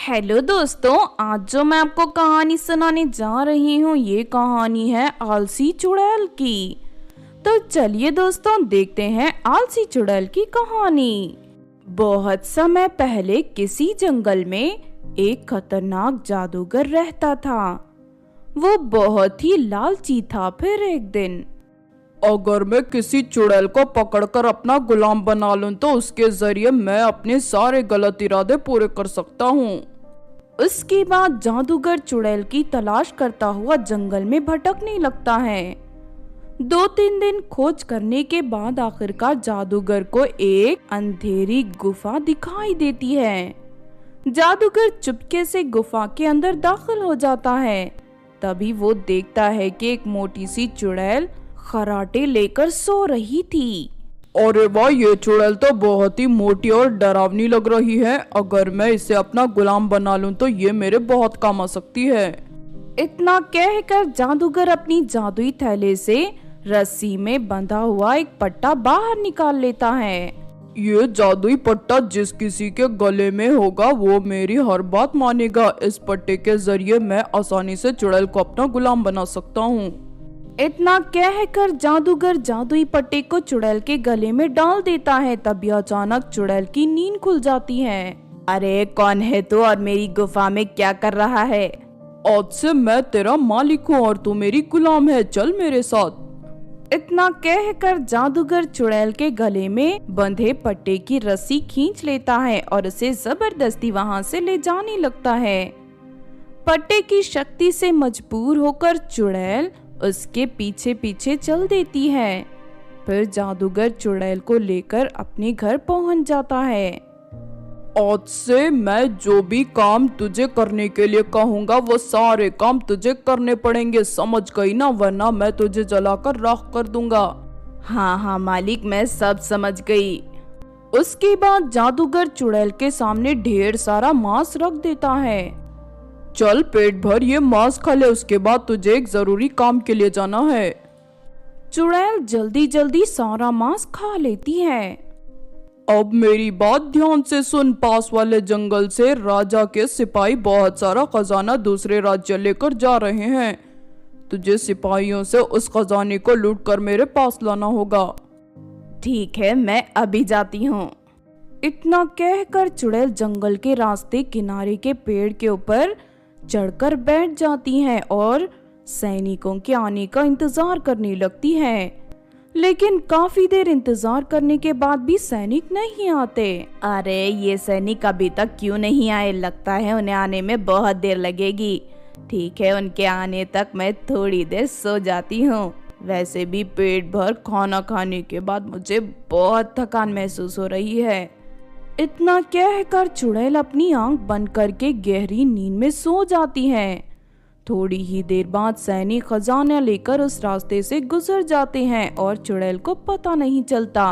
Hello दोस्तों, आज जो मैं आपको कहानी सुनाने जा रही हूँ ये कहानी है आलसी चुड़ैल की। तो चलिए दोस्तों देखते हैं आलसी चुड़ैल की कहानी। बहुत समय पहले किसी जंगल में एक खतरनाक जादूगर रहता था। वो बहुत ही लालची था। फिर एक दिन अगर मैं किसी चुड़ैल को पकड़कर अपना गुलाम बना लूं तो उसके जरिए मैं अपने सारे गलत इरादे पूरे कर सकता हूँ। उसके बाद जादूगर चुड़ैल की तलाश करता हुआ जंगल में भटकने लगता है। 2-3 दिन खोज करने के बाद आखिरकार जादूगर को एक अंधेरी गुफा दिखाई देती है। जादूगर चुपके से गुफा के अंदर दाखिल हो जाता है। तभी वो देखता है कि एक मोटी सी चुड़ैल खराटे लेकर सो रही थी। अरे वाह, ये चुड़ैल तो बहुत ही मोटी और डरावनी लग रही है। अगर मैं इसे अपना गुलाम बना लूं तो ये मेरे बहुत काम आ सकती है। इतना कहकर जादूगर अपनी जादुई थैले से रस्सी में बंधा हुआ एक पट्टा बाहर निकाल लेता है। ये जादुई पट्टा जिस किसी के गले में होगा वो मेरी हर बात मानेगा। इस पट्टे के जरिए मैं आसानी से चुड़ैल को अपना गुलाम बना सकता हूँ। इतना कहकर जादूगर जादुई पट्टे को चुड़ैल के गले में डाल देता है। तभी अचानक चुड़ैल की नींद खुल जाती है। अरे कौन है तू और मेरी गुफा में क्या कर रहा है? आज से मैं तेरा मालिक हूँ और तू मेरी गुलाम है, चल मेरे साथ। इतना कहकर जादूगर चुड़ैल के गले में बंधे पट्टे की रस्सी खींच लेता है और उसे जबरदस्ती वहां से ले जाने लगता है। पट्टे की शक्ति से मजबूर होकर चुड़ैल उसके पीछे पीछे चल देती है। फिर जादूगर चुड़ैल को लेकर अपने घर पहुंच जाता है। आज से मैं जो भी काम तुझे करने के लिए कहूँगा वो सारे काम तुझे करने पड़ेंगे, समझ गई ना? वरना मैं तुझे जलाकर राख कर दूंगा। हाँ मालिक, मैं सब समझ गई। उसके बाद जादूगर चुड़ैल के सामने ढेर सारा मांस रख देता है। चल पेट भर ये मांस खा ले, उसके बाद तुझे एक जरूरी काम के लिए जाना है। चुड़ैल जल्दी जल्दी सारा मांस खा लेती है। अब मेरी बात ध्यान से सुन। पास वाले जंगल से राजा के सिपाही बहुत सारा खजाना दूसरे राज्य लेकर जा रहे हैं। तुझे सिपाहियों से उस खजाने को लूट कर मेरे पास लाना होगा। ठीक है, मैं अभी जाती हूँ। इतना कहकर चुड़ैल जंगल के रास्ते किनारे के पेड़ के ऊपर चढ़कर बैठ जाती है और सैनिकों के आने का इंतजार करने लगती है। लेकिन काफी देर इंतजार करने के बाद भी सैनिक नहीं आते। अरे ये सैनिक अभी तक क्यों नहीं आए? लगता है उन्हें आने में बहुत देर लगेगी। ठीक है, उनके आने तक मैं थोड़ी देर सो जाती हूँ। वैसे भी पेट भर खाना खाने के बाद मुझे बहुत थकान महसूस हो रही है। इतना कहकर चुड़ैल अपनी आंख बंद करके गहरी नींद में सो जाती है। थोड़ी ही देर बाद सैनिक खजाना लेकर उस रास्ते से गुजर जाते हैं और चुड़ैल को पता नहीं चलता।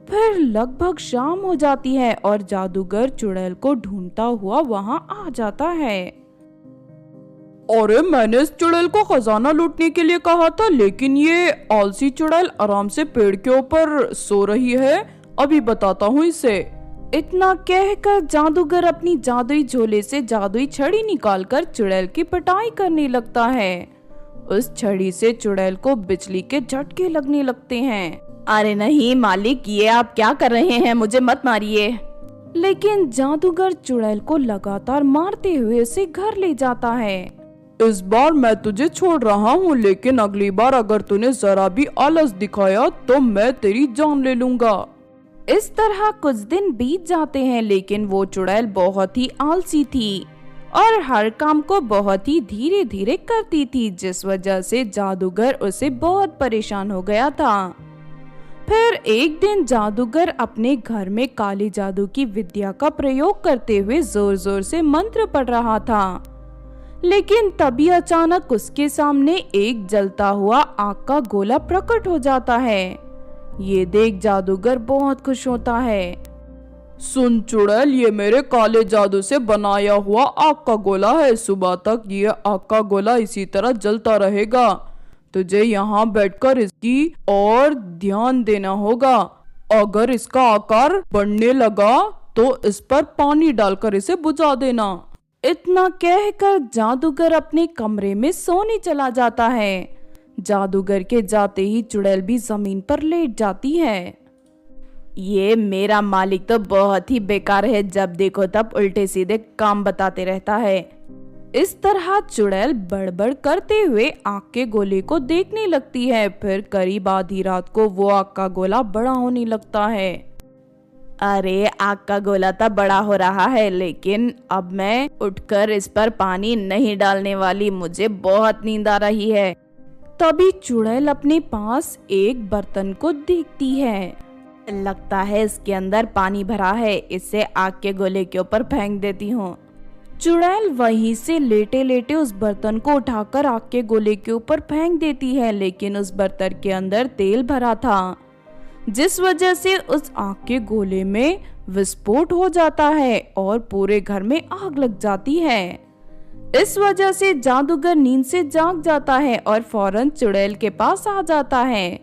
फिर लगभग शाम हो जाती है और जादूगर चुड़ैल को ढूंढता हुआ वहां आ जाता है। अरे मैंने इस चुड़ैल को खजाना लूटने के लिए कहा था, लेकिन ये आलसी चुड़ैल आराम से पेड़ के ऊपर सो रही है। अभी बताता हूँ इसे। इतना कहकर जादूगर अपनी जादुई झोले से जादुई छड़ी निकालकर चुड़ैल की पिटाई करने लगता है। उस छड़ी से चुड़ैल को बिजली के झटके लगने लगते हैं। अरे नहीं मालिक, ये आप क्या कर रहे हैं? मुझे मत मारिए। लेकिन जादूगर चुड़ैल को लगातार मारते हुए उसे घर ले जाता है। इस बार मैं तुझे छोड़ रहा हूँ, लेकिन अगली बार अगर तूने जरा भी आलस दिखाया तो मैं तेरी जान ले लूंगा। इस तरह कुछ दिन बीत जाते हैं, लेकिन वो चुड़ैल बहुत ही आलसी थी और हर काम को बहुत ही धीरे धीरे करती थी, जिस वजह से जादूगर उसे बहुत परेशान हो गया था। फिर एक दिन जादूगर अपने घर में काली जादू की विद्या का प्रयोग करते हुए जोर जोर से मंत्र पढ़ रहा था। लेकिन तभी अचानक उसके सामने एक जलता हुआ आग का गोला प्रकट हो जाता है। ये देख जादूगर बहुत खुश होता है। सुन चुड़ैल, ये मेरे काले जादू से बनाया हुआ आग का गोला है। सुबह तक ये आग का गोला इसी तरह जलता रहेगा। तुझे यहाँ बैठकर इसकी और ध्यान देना होगा। अगर इसका आकार बढ़ने लगा तो इस पर पानी डालकर इसे बुझा देना। इतना कहकर जादूगर अपने कमरे में सोने चला जाता है। जादूगर के जाते ही चुड़ैल भी जमीन पर लेट जाती है। ये मेरा मालिक तो बहुत ही बेकार है, जब देखो तब उल्टे सीधे काम बताते रहता है। इस तरह चुड़ैल बड़बड़ करते हुए आग के गोले को देखने लगती है। फिर करीब आधी रात को वो आग का गोला बड़ा होने लगता है। अरे आग का गोला तो बड़ा हो रहा है, लेकिन अब मैं उठकर इस पर पानी नहीं डालने वाली, मुझे बहुत नींद आ रही है। तभी चुड़ैल अपने पास एक बर्तन को देखती है। लगता है इसके अंदर पानी भरा है, इसे आग के गोले के ऊपर फेंक देती हूँ। चुड़ैल वहीं से लेटे लेटे उस बर्तन को उठाकर आग के गोले के ऊपर फेंक देती है, लेकिन उस बर्तन के अंदर तेल भरा था, जिस वजह से उस आग के गोले में विस्फोट हो जाता है और पूरे घर में आग लग जाती है। इस वजह से जादूगर नींद से जाग जाता है और फौरन चुड़ैल के पास आ जाता है।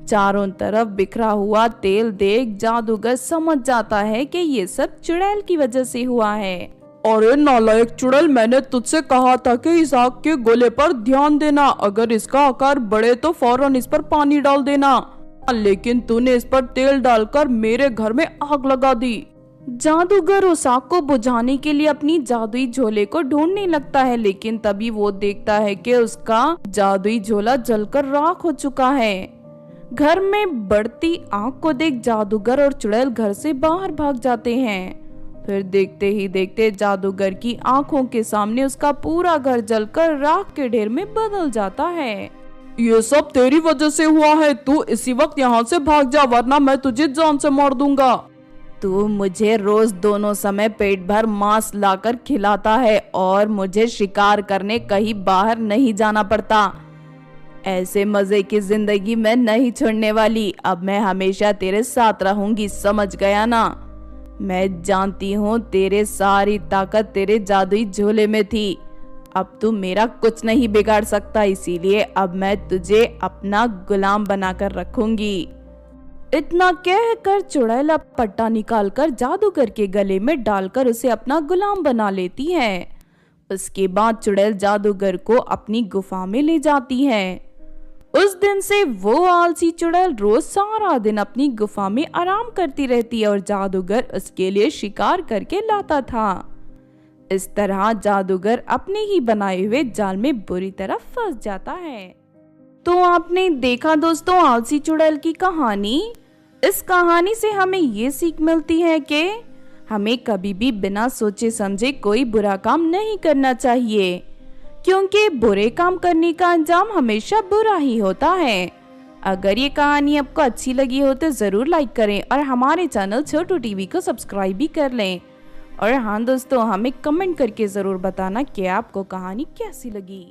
चारों तरफ बिखरा हुआ तेल देख जादूगर समझ जाता है कि ये सब चुड़ैल की वजह से हुआ है। अरे नालायक चुड़ैल, मैंने तुझसे कहा था कि इस आग के गोले पर ध्यान देना, अगर इसका आकार बढ़े तो फौरन इस पर पानी डाल देना, लेकिन तूने इस पर तेल डालकर मेरे घर में आग लगा दी। जादूगर उस आग को बुझाने के लिए अपनी जादुई झोले को ढूंढने लगता है, लेकिन तभी वो देखता है कि उसका जादुई झोला जलकर राख हो चुका है। घर में बढ़ती आग को देख जादूगर और चुड़ैल घर से बाहर भाग जाते हैं। फिर देखते ही देखते जादूगर की आंखों के सामने उसका पूरा घर जलकर राख के ढेर में बदल जाता है। ये सब तेरी वजह से हुआ है, तू इसी वक्त यहाँ से भाग जा, वरना मैं तुझे जान से मार दूंगा। तू मुझे रोज दोनों समय पेट भर मांस लाकर खिलाता है और मुझे शिकार करने कहीं बाहर नहीं जाना पड़ता। ऐसे मजे की जिंदगी मैं नहीं छोड़ने वाली, अब मैं हमेशा तेरे साथ रहूंगी, समझ गया ना? मैं जानती हूँ तेरे सारी ताकत तेरे जादुई झोले में थी, अब तू मेरा कुछ नहीं बिगाड़ सकता, इसीलिए अब मैं तुझे अपना गुलाम बनाकर रखूंगी। इतना कहकर चुड़ैल अब पट्टा निकालकर जादूगर के गले में डालकर उसे अपना गुलाम बना लेती है। उसके बाद चुड़ैल जादूगर को अपनी गुफा में ले जाती है। उस दिन से वो आलसी चुड़ैल रोज सारा दिन अपनी गुफा में आराम करती रहती है और जादूगर उसके लिए शिकार करके लाता था। इस तरह जादूगर अपने ही बनाए हुए जाल में बुरी तरह फंस जाता है। तो आपने देखा दोस्तों आलसी चुड़ैल की कहानी। इस कहानी से हमें ये सीख मिलती है कि हमें कभी भी बिना सोचे समझे कोई बुरा काम नहीं करना चाहिए, क्योंकि बुरे काम करने का अंजाम हमेशा बुरा ही होता है। अगर ये कहानी आपको अच्छी लगी हो तो जरूर लाइक करें और हमारे चैनल छोटू टीवी को सब्सक्राइब भी कर लें। और हाँ दोस्तों, हमें कमेंट करके जरूर बताना कि आपको कहानी कैसी लगी।